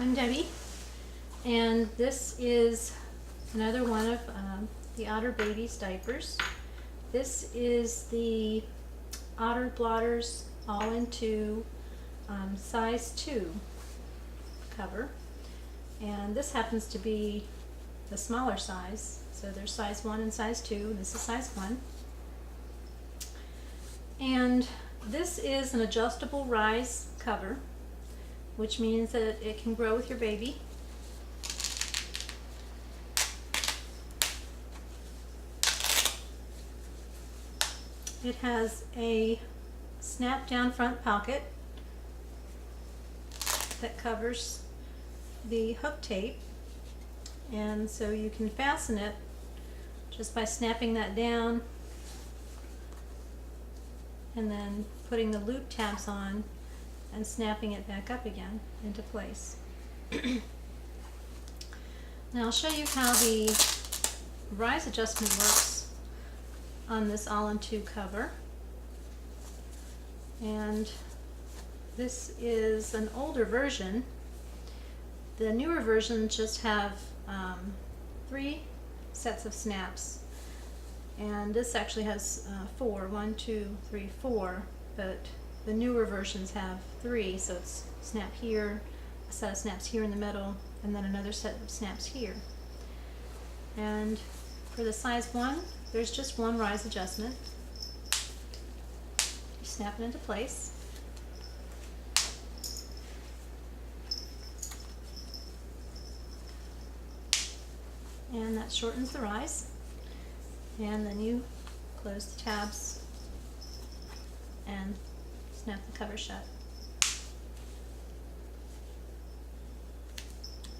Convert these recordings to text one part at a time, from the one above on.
I'm Debbie, and this is another one of the Otter Baby's diapers. This is the Otter Blotters all-into size 2 cover, and this happens to be the smaller size. So there's size 1 and size 2, and this is size 1. And this is an adjustable rise cover, which means that it can grow with your baby. It has a snap down front pocket that covers the hook tape, and so you can fasten it just by snapping that down and then putting the loop tabs on and snapping it back up again into place. Now I'll show you how the rise adjustment works on this all-in-2 cover. And this is an older version. The newer versions just have 3 sets of snaps, and this actually has 4. 1, 2, 3, 4, but the newer versions have 3, so it's snap here, a set of snaps here in the middle, and then another set of snaps here. And for the size 1, there's just one rise adjustment. You snap it into place. And that shortens the rise. And then you close the tabs and snap the cover shut.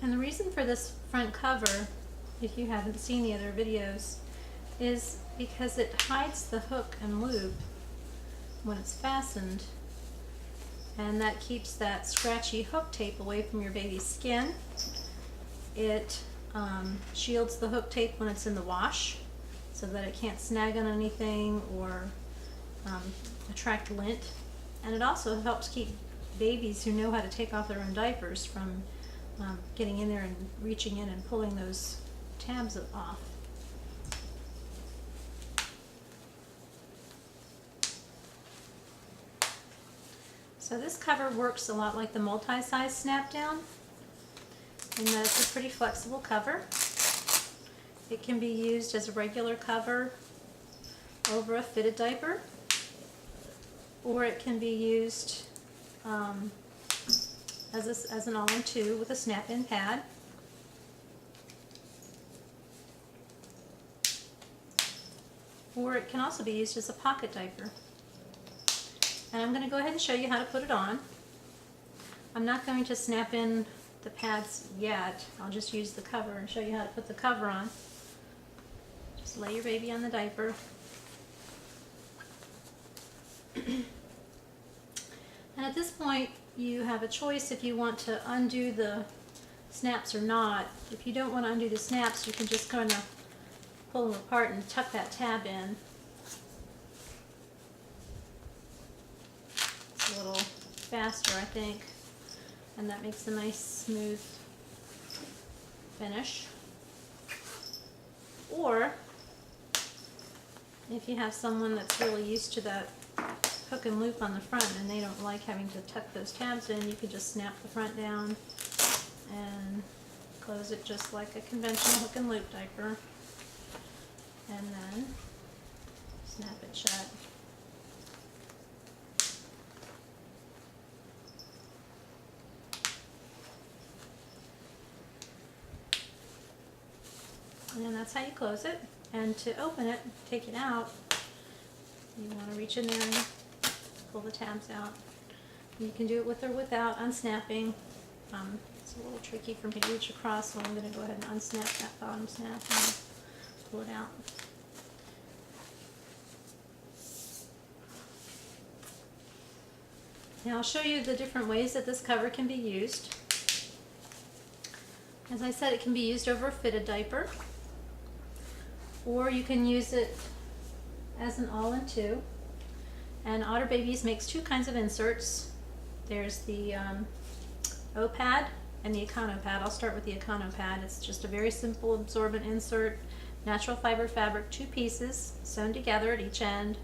And the reason for this front cover, if you haven't seen the other videos, is because it hides the hook and loop when it's fastened, and that keeps that scratchy hook tape away from your baby's skin. It shields the hook tape when it's in the wash so that it can't snag on anything or attract lint. And it also helps keep babies who know how to take off their own diapers from getting in there and reaching in and pulling those tabs off. So this cover works a lot like the multi-size snap down, in that it's a pretty flexible cover. It can be used as a regular cover over a fitted diaper, or it can be used as an all-in-2 with a snap-in pad. Or it can also be used as a pocket diaper. And I'm going to go ahead and show you how to put it on. I'm not going to snap in the pads yet. I'll just use the cover and show you how to put the cover on. Just lay your baby on the diaper. And at this point, you have a choice if you want to undo the snaps or not. If you don't want to undo the snaps, you can just kind of pull them apart and tuck that tab in. It's a little faster, I think, and that makes a nice smooth finish. Or if you have someone that's really used to that hook and loop on the front and they don't like having to tuck those tabs in, you can just snap the front down and close it just like a conventional hook and loop diaper, and then snap it shut. And that's how you close it. And to open it, take it out, you want to reach in there and pull the tabs out. You can do it with or without unsnapping. It's a little tricky for me to reach across, so I'm going to go ahead and unsnap that bottom snap and pull it out. Now I'll show you the different ways that this cover can be used. As I said, it can be used over a fitted diaper, or you can use it as an all-in-2. And Otter Babies makes 2 kinds of inserts. There's the O-pad, and the Econo pad. I'll start with the Econo pad. It's just a very simple absorbent insert, natural fiber fabric, 2 pieces sewn together at each end.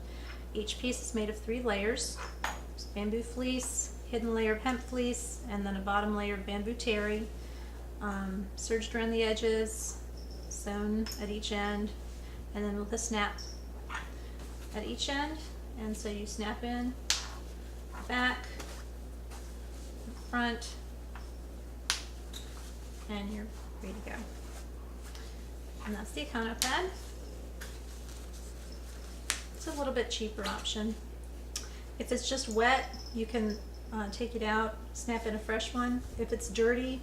Each piece is made of 3 layers. There's bamboo fleece, hidden layer of hemp fleece, and then a bottom layer of bamboo terry, serged around the edges, sewn at each end, and then with a snap at each end. And so you snap in back, front, and you're ready to go. And that's the Econo pad. It's a little bit cheaper option. If it's just wet, you can take it out, snap in a fresh one. If it's dirty,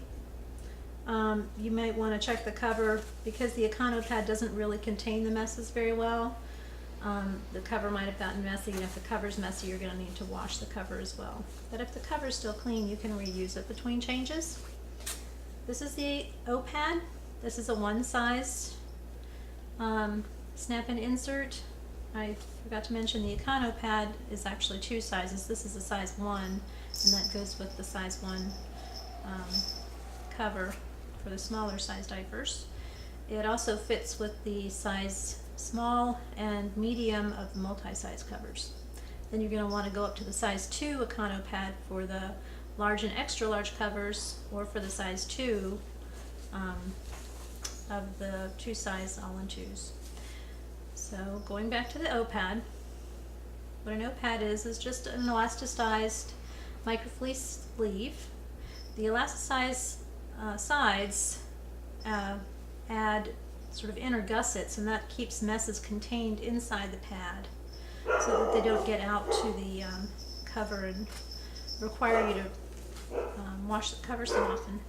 you might want to check the cover, because the Econo pad doesn't really contain the messes very well. The cover might have gotten messy, and if the cover's messy, you're going to need to wash the cover as well. But if the cover's still clean, you can reuse it between changes. This is the O pad. This is a one size snap-in insert. I forgot to mention the Econo pad is actually 2 sizes. This is a size 1, and that goes with the size 1 cover for the smaller size diapers. It also fits with the size small and medium of the multi-size covers. Then you're going to want to go up to the size 2 Econo pad for the large and extra large covers, or for the size 2 of the 2 size all-in-2s. So going back to the O pad, what an O pad is just an elasticized microfleece sleeve. The elasticized sides add sort of inner gussets, and that keeps messes contained inside the pad so that they don't get out to the cover and require you to wash the cover so often.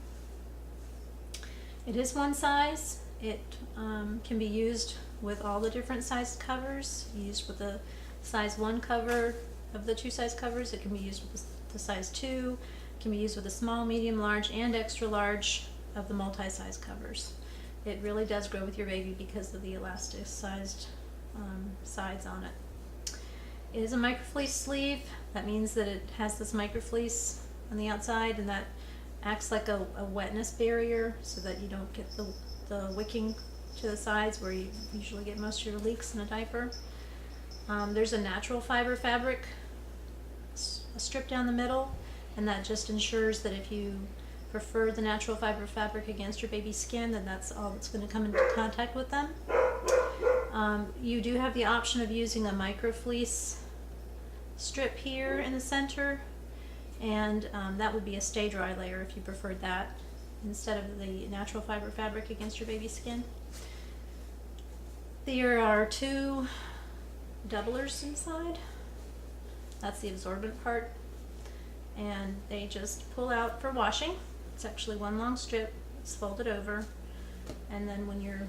It is one size. It can be used with all the different sized covers. Used with the size 1 cover of the 2 size covers. It can be used with the size 2. It can be used with the small, medium, large, and extra large of the multi-size covers. It really does grow with your baby because of the elasticized sides on it. It is a microfleece sleeve. That means that it has this microfleece on the outside, and that acts like a wetness barrier so that you don't get the wicking to the sides where you usually get most of your leaks in a diaper. There's a natural fiber fabric strip down the middle, and that just ensures that if you prefer the natural fiber fabric against your baby's skin, then that's all that's going to come into contact with them. You do have the option of using a microfleece strip here in the center, and that would be a stay dry layer if you preferred that instead of the natural fiber fabric against your baby's skin. There are 2 doublers inside. That's the absorbent part, and they just pull out for washing. It's actually one long strip. It's folded over, and then when you're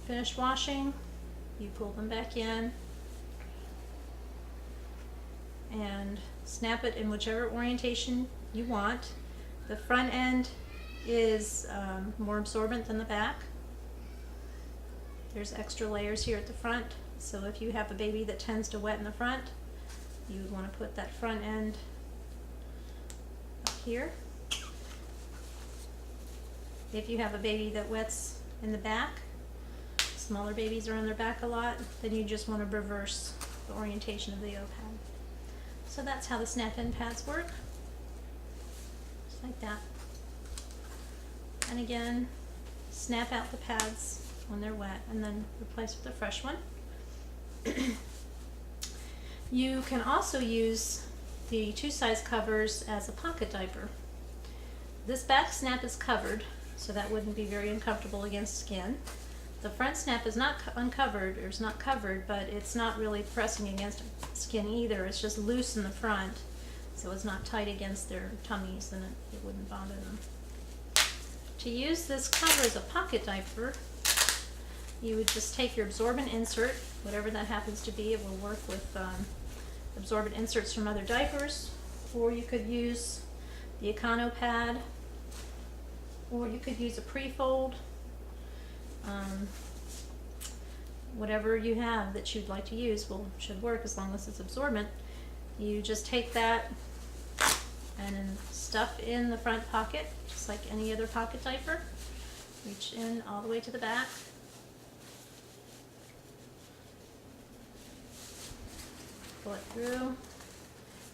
finished washing, you pull them back in and snap it in whichever orientation you want. The front end is more absorbent than the back. There's extra layers here at the front, so if you have a baby that tends to wet in the front, you would want to put that front end up here. If you have a baby that wets in the back, smaller babies are on their back a lot, then you just want to reverse the orientation of the O pad. So that's how the snap-in pads work. Just like that. And again, snap out the pads when they're wet and then replace with a fresh one. You can also use the 2 size covers as a pocket diaper. This back snap is covered, so that wouldn't be very uncomfortable against skin. The front snap is not uncovered, or is not covered, but it's not really pressing against skin either. It's just loose in the front, so it's not tight against their tummies, and it wouldn't bother them. To use this cover as a pocket diaper, you would just take your absorbent insert, whatever that happens to be. It will work with absorbent inserts from other diapers, or you could use the Econo pad, or you could use a pre-fold. Whatever you have that you'd like to use should work as long as it's absorbent. You just take that and then stuff in the front pocket, just like any other pocket diaper. Reach in all the way to the back. Pull it through,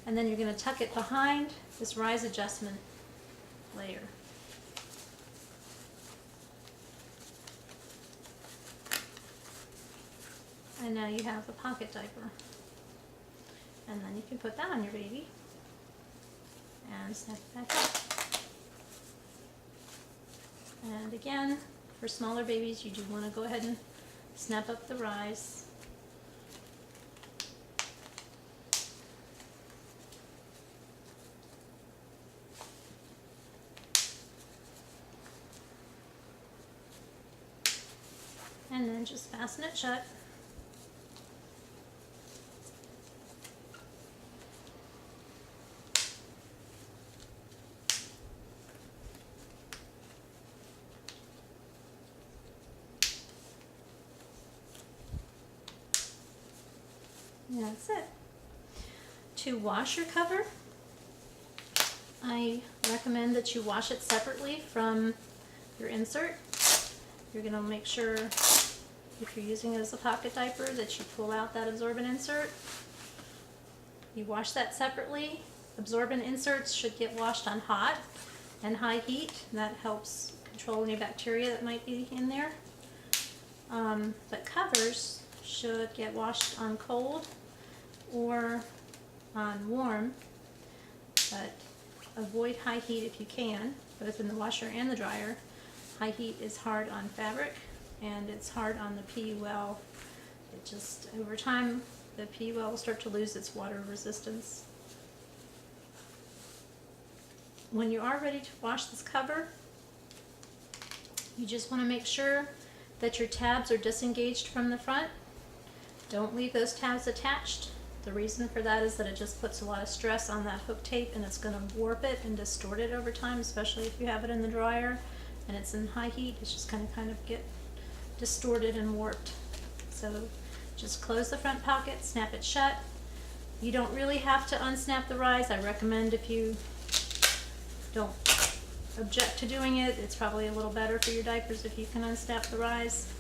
and then you're going to tuck it behind this rise adjustment layer. And now you have the pocket diaper. And then you can put that on your baby and snap it back up. And again, for smaller babies, you do want to go ahead and snap up the rise. And then just fasten it shut. And that's it. To wash your cover, I recommend that you wash it separately from your insert. You're going to make sure, if you're using it as a pocket diaper, that you pull out that absorbent insert. You wash that separately. Absorbent inserts should get washed on hot and high heat. That helps control any bacteria that might be in there. But covers should get washed on cold or on warm, but avoid high heat if you can, both in the washer and the dryer. High heat is hard on fabric, and it's hard on the PUL. It just, over time, the PUL will start to lose its water resistance. When you are ready to wash this cover, you just want to make sure that your tabs are disengaged from the front. Don't leave those tabs attached. The reason for that is that it just puts a lot of stress on that hook tape, and it's going to warp it and distort it over time, especially if you have it in the dryer and it's in high heat. It's just going to kind of get distorted and warped. So just close the front pocket, snap it shut. You don't really have to unsnap the rise. I recommend, if you don't object to doing it, it's probably a little better for your diapers if you can unsnap the rise,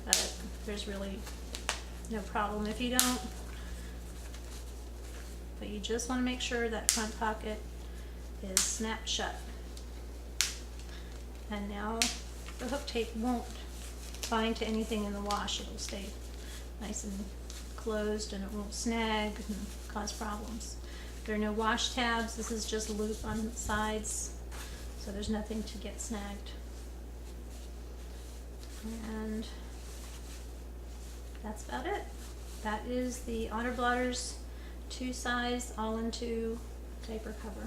but there's really no problem if you don't. But you just want to make sure that front pocket is snapped shut. And now the hook tape won't bind to anything in the wash. It'll stay nice and closed, and it won't snag and cause problems. There are no wash tabs. This is just loop on the sides, so there's nothing to get snagged. And that's about it. That is the Otter Blotters 2-size all-in-2 diaper cover.